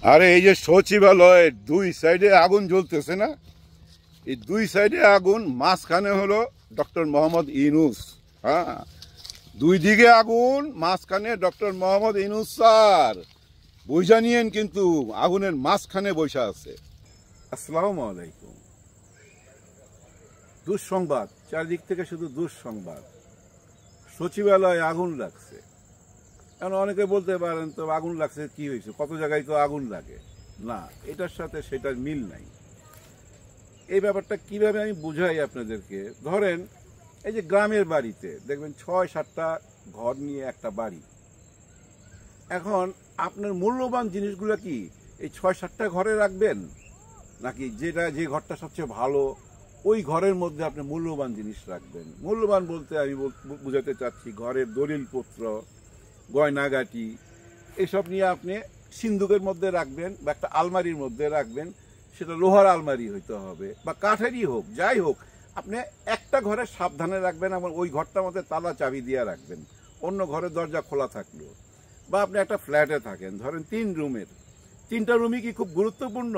আরে এই যে সচিবালয়ের দুই সাইডে আগুন জ্বলতেছে না, এই দুই সাইডে আগুন, মাঝখানে হলো ডক্টর মোহাম্মদ ইউনূস। হ্যাঁ, দুই দিকে আগুন, মাঝখানে ডক্টর মোহাম্মদ ইউনূস স্যার। বুঝা নিয়েন কিন্তু আগুনের মাঝখানে বসে আছে। আসসালামু আলাইকুম। দুঃসংবাদ, চারিদিক থেকে শুধু দুঃসংবাদ। সচিবালয়ে আগুন লাগছে। কারণ অনেকে বলতে পারেন তো আগুন লাগছে কি হয়েছে, কত জায়গায় তো আগুন লাগে না, এটার সাথে সেটার মিল নাই। এই ব্যাপারটা কিভাবে আমি বুঝাই আপনাদেরকে। ধরেন এই যে গ্রামের বাড়িতে দেখবেন ৬-৭টা ঘর নিয়ে একটা বাড়ি। এখন আপনার মূল্যবান জিনিসগুলো কি এই ৬-৭টা ঘরে রাখবেন, নাকি যে ঘরটা সবচেয়ে ভালো ওই ঘরের মধ্যে আপনি মূল্যবান জিনিস রাখবেন? মূল্যবান বলতে আমি বুঝাতে চাচ্ছি ঘরের দলিলপত্র, গয়নাগাটি এসব নিয়ে আপনি সিন্দুকের মধ্যে রাখবেন বা একটা আলমারির মধ্যে রাখবেন। সেটা লোহার আলমারি হইতে হবে বা কাঠেরই হোক, যাই হোক, আপনি একটা ঘরে সাবধানে রাখবেন এবং ওই ঘরটার মধ্যে তালা চাবি দিয়ে রাখবেন, অন্য ঘরের দরজা খোলা থাকলেও। বা আপনি একটা ফ্ল্যাটে থাকেন, ধরেন 3 রুমের, 3টা রুমই কি খুব গুরুত্বপূর্ণ?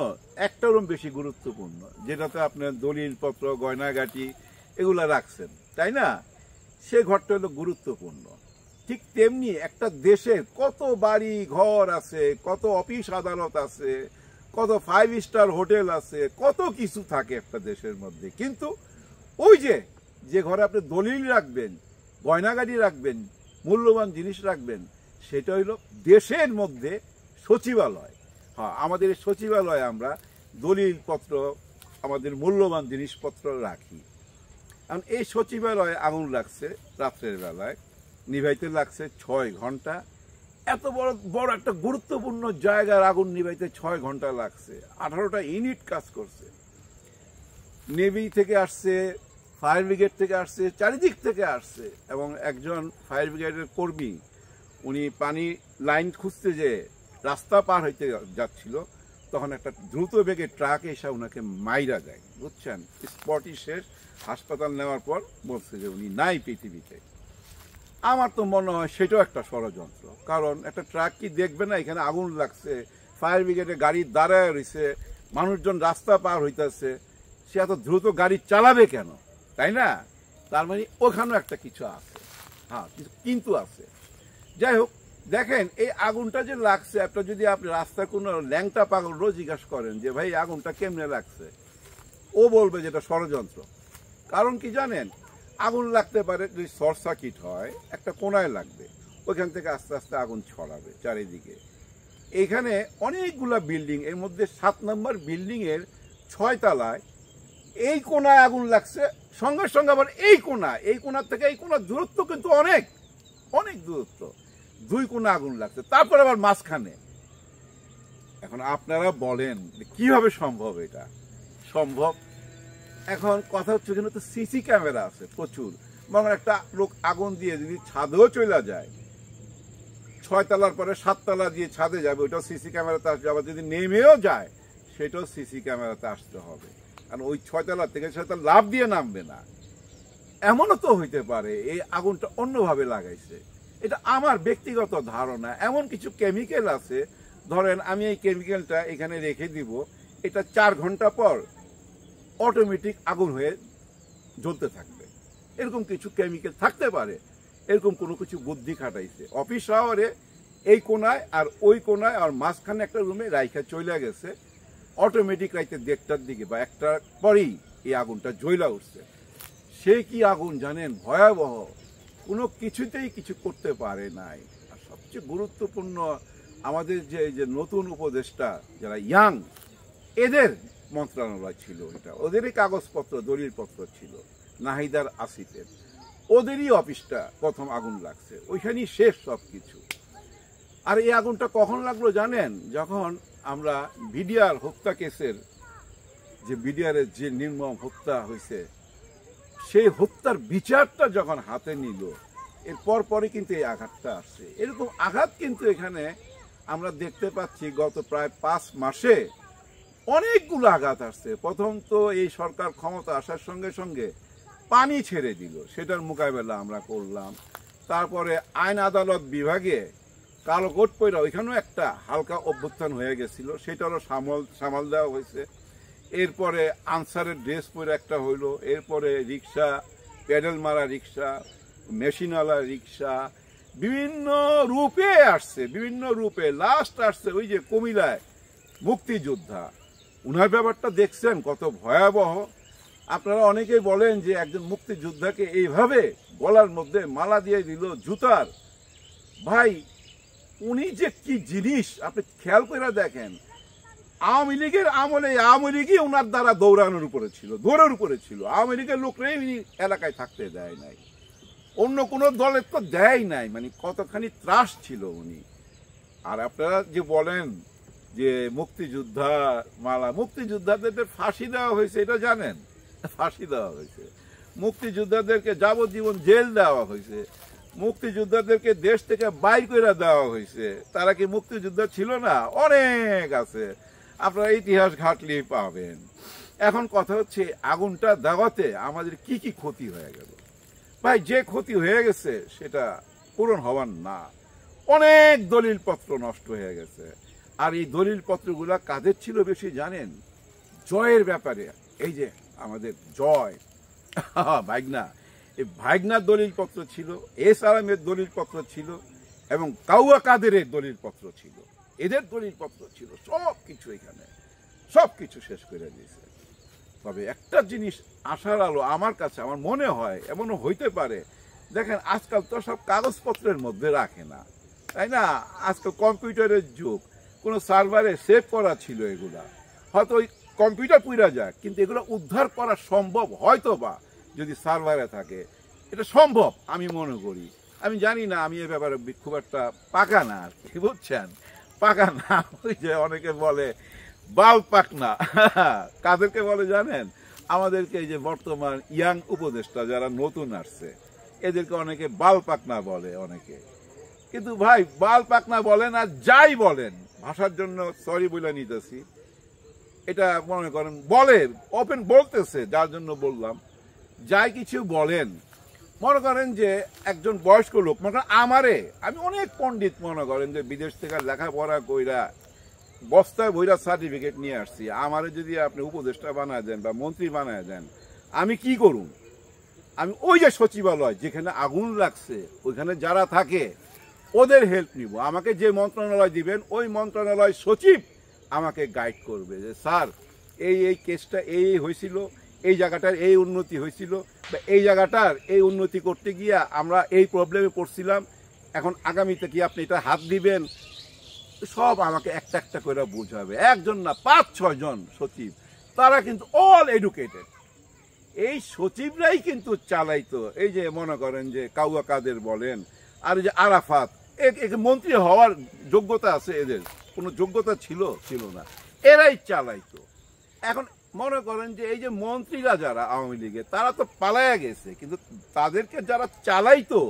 একটা রুম বেশি গুরুত্বপূর্ণ, যেটাতে আপনার দলিলপত্র, গয়নাগাটি এগুলা রাখছেন, তাই না? সে ঘরটা হলো গুরুত্বপূর্ণ। ঠিক তেমনি একটা দেশের কত বাড়ি ঘর আছে, কত অফিস আদালত আছে, কত 5 স্টার হোটেল আছে, কত কিছু থাকে একটা দেশের মধ্যে। কিন্তু ওই যে ঘরে আপনি দলিল রাখবেন, গয়নাগাটি রাখবেন, মূল্যবান জিনিস রাখবেন, সেটা হইল দেশের মধ্যে সচিবালয়। হ্যাঁ, আমাদের সচিবালয়ে আমরা দলিলপত্র, আমাদের মূল্যবান জিনিসপত্র রাখি। কারণ এই সচিবালয়ে আগুন লাগছে রাত্রের বেলায়, নিভাইতে লাগছে 6 ঘন্টা। এত বড় একটা গুরুত্বপূর্ণ জায়গার আগুন নিভাইতে 6 ঘন্টা লাগছে। 18টা ইউনিট কাজ করছে, নেভি থেকে আসছে, ফায়ার ব্রিগেড থেকে আসছে, চারিদিক থেকে আসছে। এবং একজন ফায়ার ব্রিগেডের কর্মী, উনি পানি লাইন খুঁজতে যে রাস্তা পার হইতে যাচ্ছিল, তখন একটা দ্রুত বেগে ট্রাক এসে ওনাকে মাইরা দেয়, বুঝছেন? স্পটই শেষ। হাসপাতাল নেওয়ার পর বলছে যে উনি নাই পৃথিবীতে। আমার তো মনে হয় সেটাও একটা ষড়যন্ত্র। কারণ একটা ট্রাক কি দেখবে না এখানে আগুন লাগছে, ফায়ার ব্রিগেডের গাড়ি দাঁড়ায় রয়েছে, মানুষজন রাস্তা পার হইতেছে, সে এত দ্রুত গাড়ি চালাবে কেন, তাই না? তার মানে ওখানেও একটা কিছু আছে। হ্যাঁ, কিন্তু আছে। যাই হোক, দেখেন এই আগুনটা যে লাগছে, একটা যদি আপনি রাস্তায় কোনো ল্যাংটা পাগলও জিজ্ঞাসা করেন যে ভাই আগুনটা কেমনে লাগছে, ও বলবে যেটা ষড়যন্ত্র। কারণ কি জানেন, আগুন লাগতে পারে যদি শর্ট সার্কিট হয়, একটা কোনায় লাগবে, ওইখান থেকে আস্তে আস্তে আগুন ছড়াবে চারিদিকে। এখানে অনেকগুলা বিল্ডিং, এর মধ্যে 7 নম্বর বিল্ডিং এর 6 তলায় এই কোনায় আগুন লাগছে। সঙ্গে সঙ্গে আবার এই কোনার থেকে এই কোনার দূরত্ব কিন্তু অনেক অনেক দূরত্ব, 2 কোণা আগুন লাগছে, তারপর আবার মাঝখানে। এখন আপনারা বলেন কিভাবে সম্ভব? এটা সম্ভব। এখন কথা হচ্ছে, এখানে তো সিসি ক্যামেরা আছে প্রচুর, এবং একটা লোক আগুন দিয়ে যদি ছাদেও চলে যায়, 6 তলার পরে 7 তলা দিয়ে ছাদে যাবে, ওইটাও সিসি ক্যামেরাতে আসবে। আবার যদি নেমেও যায়, সেটাও সিসি ক্যামেরাতে আসতে হবে। কারণ ওই 6 তলা থেকে 6 তলা লাফ দিয়ে নামবে না। এমনও তো হইতে পারে এই আগুনটা অন্যভাবে লাগাইছে। এটা আমার ব্যক্তিগত ধারণা। এমন কিছু কেমিক্যাল আছে, ধরেন আমি এই কেমিক্যালটা এখানে রেখে দিব, এটা 4 ঘন্টা পর অটোমেটিক আগুন হয়ে জ্বলতে থাকবে। এরকম কিছু কেমিক্যাল থাকতে পারে, এরকম কোনো কিছু বুদ্ধি খাটাইছে। অফিস আওয়ারে এই কোনায় আর ওই কোনায় আর মাঝখানে একটা রুমে রাইখা চলে গেছে, অটোমেটিক রাইতে 1টার দিকে বা 1টার পরেই এই আগুনটা জ্বলা উঠছে। সে কি আগুন জানেন, ভয়াবহ, কোনো কিছুতেই কিছু করতে পারে নাই। আর সবচেয়ে গুরুত্বপূর্ণ, আমাদের যে নতুন উপদেষ্টা যারা ইয়াং, এদের মন্ত্রণালয় ছিল, এটা ওদেরই কাগজপত্র, দলিলপত্র ছিল, নাহিদার আসিফের, ওদেরই অফিসটা প্রথম আগুন লাগছে, ওইখানেই শেষ সব কিছু। আর এই আগুনটা কখন লাগলো জানেন? যখন আমরা বিডিআর হত্যা কেসের, যে বিডিআরের যে নির্মম হত্যা হয়েছে, সেই হত্যার বিচারটা যখন হাতে নিল, এরপর পরে কিন্তু এই আঘাতটা আসছে। এরকম আঘাত কিন্তু এখানে আমরা দেখতে পাচ্ছি গত প্রায় 5 মাসে অনেকগুলো আঘাত আসছে। প্রথম তো এই সরকার ক্ষমতা আসার সঙ্গে সঙ্গে পানি ছেড়ে দিল, সেটার মোকাবেলা আমরা করলাম। তারপরে আইন আদালত বিভাগে কালো কোট পয়রা ওইখানেও একটা হালকা অভ্যুত্থান হয়ে গেছিল, সেটা হলো সামাল দেওয়া হয়েছে। এরপরে আনসারের ড্রেস পরে একটা হইলো, এরপরে রিক্সা, প্যাডেল মারা রিক্সা, মেশিনওয়ালা রিক্সা, বিভিন্ন রূপে আসছে, বিভিন্ন রূপে। লাস্ট আসছে ওই যে কুমিল্লায় মুক্তিযোদ্ধা, উনার ব্যাপারটা দেখছেন কত ভয়াবহ। আপনারা অনেকেই বলেন যে একজন মুক্তিযোদ্ধাকে এইভাবে গলার মধ্যে মালা দিয়ে দিল জুতার। ভাই উনি যে কি জিনিস আপনি খেয়াল করে দেখেন। আওয়ামী লীগের আমলে আওয়ামী লীগই ওনার দ্বারা দৌড়ানোর উপরে ছিল, দৌড়ের উপরে ছিল। আওয়ামী লীগের লোকরাই এলাকায় থাকতে দেয় নাই, অন্য কোনো দলের তো দেয় নাই, মানে কতখানি ত্রাস ছিল উনি। আর আপনারা যে বলেন যে মুক্তিযোদ্ধা মালা, মুক্তিযোদ্ধাদের ফাঁসি দেওয়া হয়েছে এটা জানেন? ফাঁসি দেওয়া হয়েছে, মুক্তিযোদ্ধাদেরকে যাবজ্জীবন জেল দেওয়া হয়েছে, মুক্তিযোদ্ধাদেরকে দেশ থেকে বাইর করে দেওয়া হয়েছে। তারা কি মুক্তিযোদ্ধা ছিল না? অনেক আছে, আপনারা ইতিহাস ঘাটলেই পাবেন। এখন কথা হচ্ছে আগুনটা দেওয়াতে আমাদের কি কি ক্ষতি হয়ে গেল। ভাই যে ক্ষতি হয়ে গেছে সেটা পূরণ হওয়ার না। অনেক দলিলপত্র নষ্ট হয়ে গেছে। আর এই দলিলপত্রগুলা কাদের ছিল বেশি জানেন? জয়ের ব্যাপারে। এই যে আমাদের জয় ভাগনা, এই ভাগনার দলিলপত্র ছিল, এস আরামের দলিলপত্র ছিল, এবং কাউয়া কাদেরের দলিলপত্র ছিল, এদের দলিলপত্র ছিল। সব কিছু এখানে সব কিছু শেষ করে দিয়েছে। তবে একটা জিনিস আশার আলো আমার কাছে, আমার মনে হয় এমনও হইতে পারে। দেখেন আজকাল তো সব কাগজপত্রের মধ্যে রাখে না, তাই না? আজকাল কম্পিউটারের যুগ, কোনো সার্ভারে সেভ করা ছিল এগুলা, হয়তো ওই কম্পিউটার পুড়া যায়, কিন্তু এগুলো উদ্ধার করা সম্ভব হয়তো বা যদি সার্ভারে থাকে, এটা সম্ভব আমি মনে করি। আমি জানি না, আমি এ ব্যাপারে খুব একটা পাকা না, কি বুঝছেন? পাকা না, ওই যে অনেকে বলে বাল পাক না। কাদেরকে বলে জানেন? আমাদেরকে এই যে বর্তমান ইয়াং উপদেষ্টা যারা নতুন আসছে, এদেরকে অনেকে বাল পাকনা বলে অনেকে। কিন্তু ভাই বাল পাকনা বলেন আর যাই বলেন, ভাষার জন্য সরি বলে নিতেছি, এটা মনে করেন বলে ওপেন বলতেছে, যার জন্য বললাম, যাই কিছু বলেন, মনে করেন যে একজন বয়স্ক লোক, মনে করেন আমারে, আমি অনেক পণ্ডিত মনে করেন যে বিদেশ থেকে লেখাপড়া কইরা বস্তায় বইরা সার্টিফিকেট নিয়ে আসছি, আমারে যদি আপনি উপদেষ্টা বানায় দেন বা মন্ত্রী বানায় দেন, আমি কি করুন? আমি ওই যে সচিবালয় যেখানে আগুন লাগছে ওইখানে যারা থাকে ওদের হেল্প নিব। আমাকে যে মন্ত্রণালয় দিবেন ওই মন্ত্রণালয় সচিব আমাকে গাইড করবে যে স্যার এই এই কেসটা এই হয়েছিল, এই জায়গাটার এই উন্নতি হয়েছিল, বা এই জায়গাটার এই উন্নতি করতে গিয়া আমরা এই প্রবলেমে পড়ছিলাম, এখন আগামীতে কি আপনি এটা হাত দিবেন? সব আমাকে একটা একটা করে বুঝাবে। একজন না, 5-6 জন সচিব, তারা কিন্তু অল এডুকেটেড। এই সচিবরাই কিন্তু চালাইতো। এই যে মনে করেন যে কাউয়া কাদের বলেন, আর এই যে আরাফাত, মন্ত্রী হওয়ার যোগ্যতা আছে, এদের কোনো যোগ্যতা ছিল না, এরাই চালাইতো। এখন মনে করেন যে এই যে মন্ত্রীরা যারা আওয়ামী লীগের, তারা তো পালায়া গেছে, কিন্তু তাদেরকে যারা চালাইতো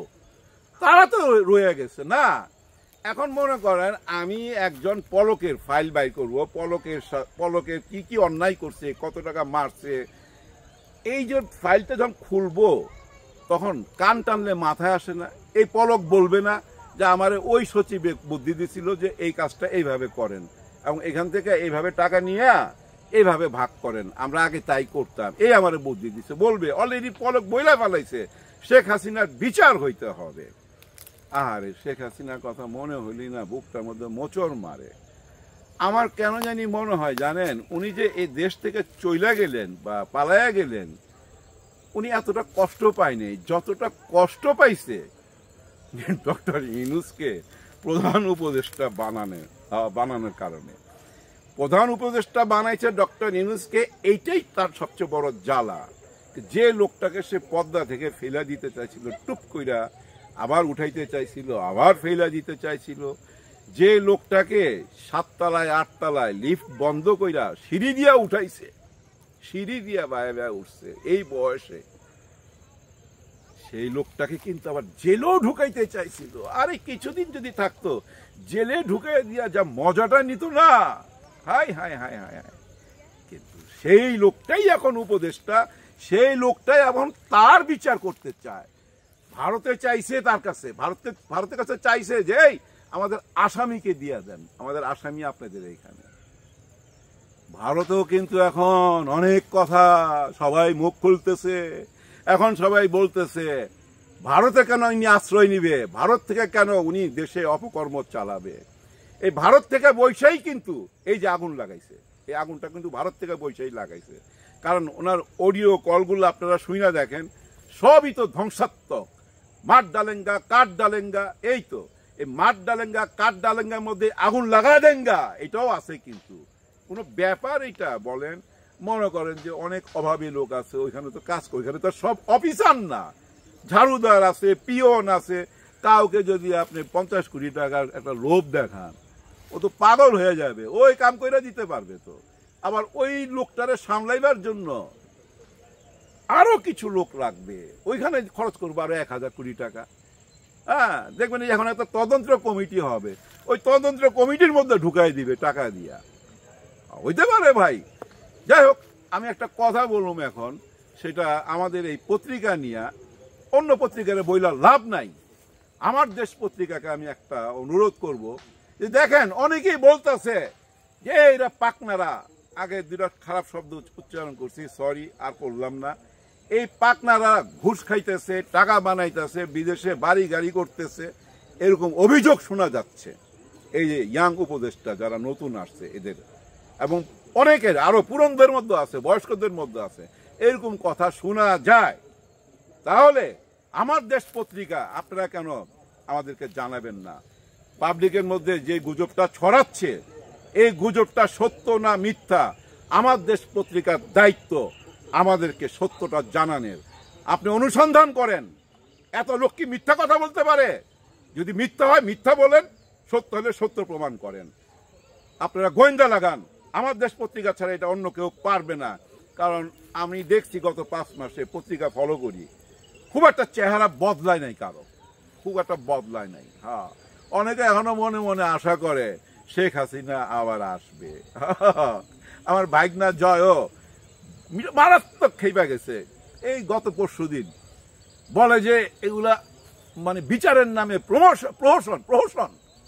তারা তো রয়ে গেছে না। এখন মনে করেন আমি একজন পলকের ফাইল বাইর করবো, পলকের কি কি অন্যায় করছে, কত টাকা মারছে, এই যে ফাইলটা যখন খুলবো তখন কান টানলে মাথায় আসে না। এই পলক বলবে না যে আমার ওই সচিবে বুদ্ধি দিছিল যে এই কাজটা এইভাবে করেন এবং এখান থেকে এইভাবে টাকা নিয়ে এইভাবে ভাগ করেন, আমরা আগে তাই করতাম, এই আমার বুদ্ধি দিছে, বলবে। অলরেডি পলক বইলা ফেলাইছে, শেখ হাসিনার বিচার হইতে হবে। আরে শেখ হাসিনার কথা মনে হইলি না বুকটার মধ্যে মোচড় মারে। আমার কেন জানি মনে হয় জানেন, উনি যে এই দেশ থেকে চইলা গেলেন বা পালায়া গেলেন, উনি এতটা কষ্ট পায়নি যতটা কষ্ট পাইছে ডক্টর ইউনূসকে প্রধান উপদেষ্টা বানানোর কারণে। প্রধান উপদেষ্টা বানাইছে ডক্টর ইউনূসকে, এইটাই তার সবচেয়ে বড় জ্বালা। যে লোকটাকে সে পদ্মা থেকে ফেলা দিতে চাইছিল টুপ কইরা, আবার উঠাইতে চাইছিল, আবার ফেলা দিতে চাইছিল, যে লোকটাকে 7 তলায় 8 তলায় লিফট বন্ধ কইরা সিঁড়ি দিয়া উঠাইছে, সিঁড়ি দিয়া বায়ে উঠছে এই বয়সে, সেই লোকটাকে কিন্তু আবার জেলেও ঢুকাইতে চাইছিল। আরে কিছুদিন যদি থাকতো, জেলে ঢুকাই দিয়া যা মজাটা নিত না, high high high high high. কিন্তু সেই লোকটাই এখন উপদেষ্টা, সেই লোকটাই এখন তার বিচার করতে চায়। ভারতে চাইছে তার কাছে, ভারতের কাছে চাইছে যে আমাদের আসামিকে দিয়ে দেন, আমাদের আসামি আপনাদের এইখানে। ভারতেও কিন্তু এখন অনেক কথা সবাই মুখ খুলতেছে, এখন সবাই বলতেছে ভারতে কেন ইনি আশ্রয় নিবে, ভারত থেকে কেন উনি দেশে অপকর্ম চালাবে। এই ভারত থেকে বৈশাই কিন্তু এই যে আগুন লাগাইছে, এই আগুনটা কিন্তু ভারত থেকে বৈশাই লাগাইছে। কারণ ওনার অডিও কলগুলো আপনারা শুনে দেখেন, সবই তো ধ্বংসাত্মক। মাঠ ডালেঙ্গা, কাঠ ডালেঙ্গা, এই তো এই মাঠ ডালেঙ্গা কাঠ ডালেঙ্গার মধ্যে আগুন লাগা দেঙ্গা, এটাও আছে। কিন্তু কোনো ব্যাপার এটা বলেন? মনে করেন যে অনেক অভাবী লোক আছে ওইখানে, তো কাজ করে, ওইখানে তো সব অফিসার না, ঝাড়ুদার আছে, পিয়ন আছে। কাউকে যদি আপনি 50 কোটি টাকার একটা লোভ দেখান, ও তো পাগল হয়ে যাবে, ওই কাম করে দিতে পারবে। তো আবার ওই লোকটারে সামলাইবার জন্য আরো কিছু লোক লাগবে, ওইখানে খরচ করবো আরো 1000 কোটি টাকা। হ্যাঁ, দেখবেন এখন একটা তদন্ত কমিটি হবে, ওই তদন্ত কমিটির মধ্যে ঢুকাই দিবে টাকা দিয়া, হইতে পারে ভাই। যাই হোক, আমি একটা কথা বললাম এখন, সেটা আমাদের এই পত্রিকা নিয়ে অন্য পত্রিকার বইলা লাভ নাই। আমার দেশ পত্রিকাকে আমি একটা অনুরোধ করব যে দেখেন, অনেকেই বলতেছে যে এরা পাকনারা, আগে দুটা খারাপ শব্দ উচ্চারণ করছি, সরি, আর করলাম না। এই পাকনারা ঘুষ খাইতেছে, টাকা বানাইতেছে, বিদেশে বাড়ি গাড়ি করতেছে, এরকম অভিযোগ শোনা যাচ্ছে। এই যে ইয়াং উপদেষ্টা যারা নতুন আসছে এদের, এবং অনেকের আরো পুরনদের মধ্যে আছে, বয়স্কদের মধ্যে আছে, এরকম কথা শোনা যায়। তাহলে আমার দেশ পত্রিকা আপনারা কেন আমাদেরকে জানাবেন না? পাবলিকের মধ্যে যে গুজবটা ছড়াচ্ছে, এই গুজবটা সত্য না মিথ্যা, আমার দেশ পত্রিকার দায়িত্ব আমাদেরকে সত্যটা জানানোর। আপনি অনুসন্ধান করেন, এত লোক কি মিথ্যা কথা বলতে পারে? যদি মিথ্যা হয় মিথ্যা বলেন, সত্য হলে সত্য প্রমাণ করেন। আপনারা গোয়েন্দা লাগান, আমার দেশ পত্রিকা ছাড়া এটা অন্য কেউ পারবে না। কারণ আমি দেখছি গত 5 মাসে পত্রিকা ফলো করি, খুব একটা চেহারা বদলায় নাই কারো, খুব একটা বদলায় নাই। হ্যাঁ, অনেকে এখনো মনে মনে আশা করে শেখ হাসিনা আবার আসবে। আমার ভাইগনা জয়ও মারাত্মক খেপে গেছে এই গত পরশুদিন, বলে যে এগুলা মানে বিচারের নামে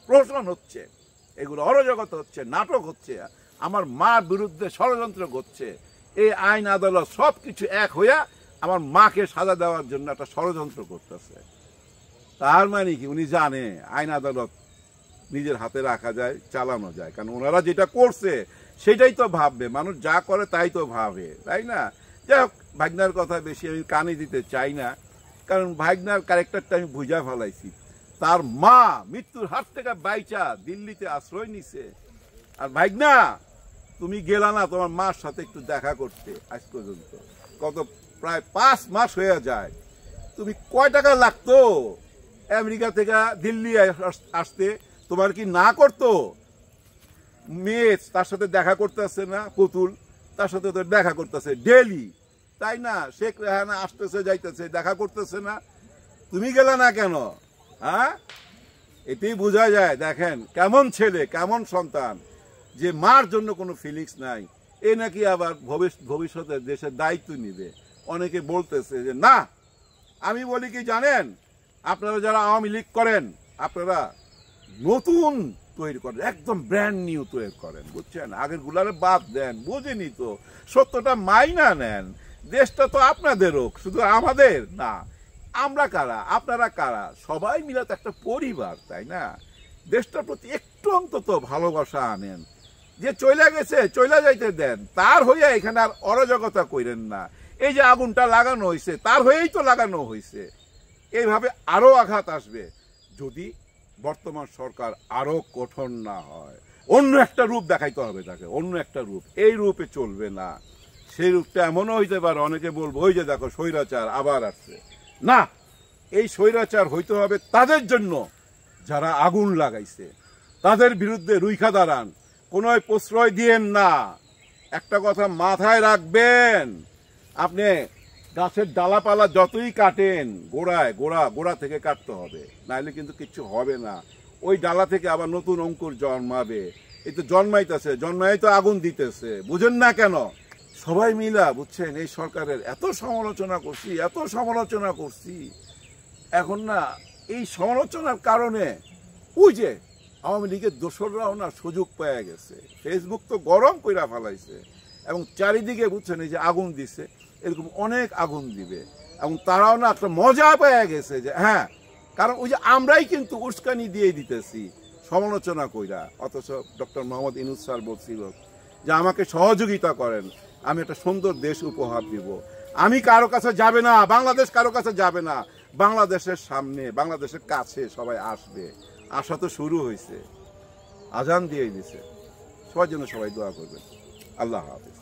প্রহসন হচ্ছে, এগুলো অরাজকতা হচ্ছে, নাটক হচ্ছে, আমার মার বিরুদ্ধে ষড়যন্ত্র করছে। এই আইন আদালত সবকিছু এক হইয়া আমার মাকে সাজা দেওয়ার জন্য একটা ষড়যন্ত্র করতেছে। তার মানে কি উনি জানে আইন আদালত নিজের হাতে রাখা যায়, চালানো যায়? কারণ ওনারা যেটা করছে সেটাই তো ভাববে, মানুষ যা করে তাই তো ভাবে, তাই না? যাই হোক, ভাগনার কথা বেশি আমি কানে দিতে চাই না, কারণ ভাগনার ক্যারেক্টারটা আমি বুঝা ফেলাইছি। তার মা মৃত্যুর হাত থেকে বাইচা দিল্লিতে আশ্রয় নিছে, আর ভাগনা তুমি গেলা না তোমার মার সাথে একটু দেখা করতে। আজ পর্যন্ত কত প্রায় 5 মাস হয়ে যায়। তুমি কয় টাকা লাগতো আমেরিকা থেকে দিল্লি আসতে? তোমার কি না করতো? মেয়ে তার সাথে দেখা করতেছে না, পুতুল তার সাথে তো দেখা করতেছে ডেলি, তাই না? শেখ রেহানা আসতেছে যাইতেছে, দেখা করতেছে না, তুমি গেলে না কেন? হ্যাঁ, এতেই বোঝা যায় দেখেন কেমন ছেলে, কেমন সন্তান, যে মার জন্য কোনো ফিলিংস নাই। এ নাকি আবার ভবিষ্যতে দেশের দায়িত্ব নিবে। অনেকে বলতেছে যে না, আমি বলি কি জানেন, আপনারা যারা আওয়ামী লীগ করেন, আপনারা নতুন তৈরি করেন, একদম ব্র্যান্ড নিউ তৈরি করেন, বুঝছেন? আগের গুলারে বাদ দেন, বুঝেনি তো, সত্যটা মাইনা নেন। দেশটা তো আপনাদেরও, শুধু আমাদের না। আমরা কারা, আপনারা কারা, সবাই মিলে তো একটা পরিবার, তাই না? দেশটার প্রতি একটু অন্তত ভালোবাসা আনেন। যে চলে গেছে চলে যাইতে দেন, তার হইয়া এখানে আর অরাজকতা কইরেন না। এই যে আগুনটা লাগানো হয়েছে তার হয়েই তো লাগানো হয়েছে। এইভাবে আরো আঘাত আসবে যদি বর্তমান সরকার আরো কঠোর না হয়। অন্য একটা রূপ দেখাইতে হবে তাকে, অন্য একটা রূপ, এই রূপে চলবে না। সেই রূপটা এমনও হইতে পারে, অনেকে বলবো ওই যে দেখো স্বৈরাচার আবার আসছে। না, এই স্বৈরাচার হইতে হবে তাদের জন্য যারা আগুন লাগাইছে, তাদের বিরুদ্ধে রুইখা দাঁড়ান, কোনো প্রশ্রয় দিয়েন না। একটা কথা মাথায় রাখবেন, আপনি গাছের ডালাপালা যতই কাটেন, গোড়া থেকে কাটতে হবে, নাইলে কিন্তু কিচ্ছু হবে না। ওই ডালা থেকে আবার নতুন অঙ্কুর জন্মাবে। এই তো জন্মাইতেছে, জন্মাই তো আগুন দিতেছে, বুঝেন না কেন? সবাই মিলা, বুঝছেন, এই সরকারের এত সমালোচনা করছি, এখন না এই সমালোচনার কারণে ওই যে আওয়ামী লীগের দোসররাও না সুযোগ পেয়ে গেছে, ফেসবুক তো গরম কইরা ফেলাইছে এবং চারিদিকে বুঝছেন এই যে আগুন দিছে, এরকম অনেক আগুন দিবে এবং তারাও না একটা মজা পেয়ে গেছে যে হ্যাঁ, কারণ ওই যে আমরাই কিন্তু উস্কানি দিয়ে দিতেছি সমালোচনা কইরা, অথচ ডক্টর মোহাম্মদ ইউনূস স্যার বলছিল যে আমাকে সহযোগিতা করেন, আমি একটা সুন্দর দেশ উপহার দিব, আমি কারো কাছে যাবে না, বাংলাদেশ কারো কাছে যাবে না, বাংলাদেশের সামনে বাংলাদেশের কাছে সবাই আসবে, আসা তো শুরু হয়েছে, আজান দিয়ে দিছে। সবার জন্য সবাই দোয়া করবেন। আল্লাহ হাফেজ।